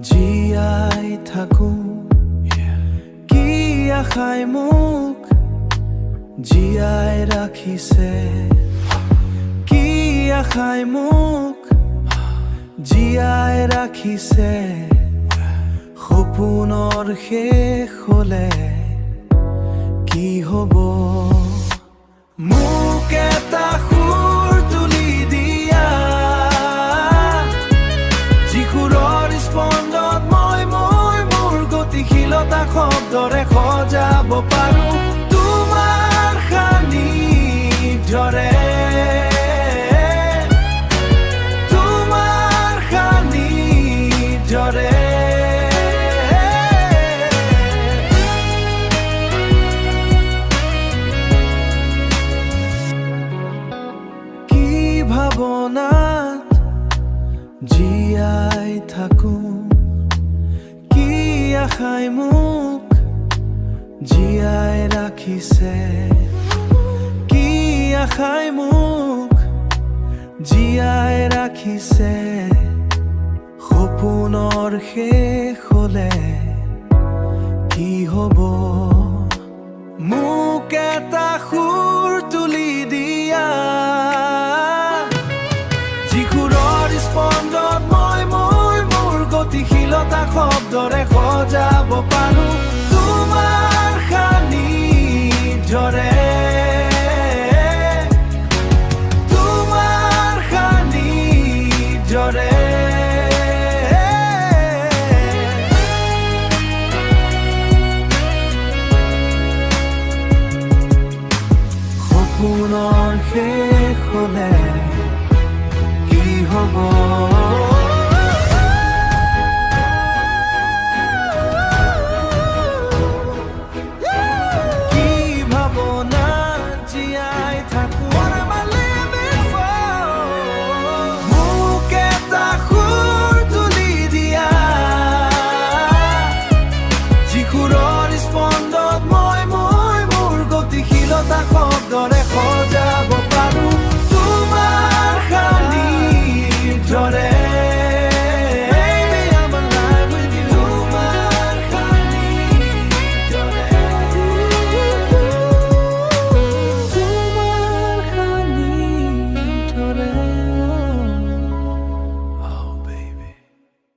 জীয়াই থাকো কি আশাই মোক জীয়াই ৰাখিছে, কি আশাই মোক জীয়াই ৰাখিছে। সপোনৰ শেষ হ'লে কি হ'ব? মোক এটা সুৰ তুলি দিয়া, যি সুৰৰ স্পন্দন মই মোৰ গতিশীলতা শব্দৰে সজাব পাৰো তোমাৰ সান্নিধ্যৰে, তোমাৰ সান্নিধ্যৰে। ভাৱনাত জীয়াই থাকো, কি আশাই মোক জীয়াই ৰাখিছে, কি আশাই মোক জীয়াই ৰাখিছে। সপোনৰ শেষ হ'লে কি হ'ব? মোক এটা সুৰ তুলি দিয়া, স্পন্দন মই মোৰ গতিশীলতা শব্দৰে সজাব পাৰো তোমাৰ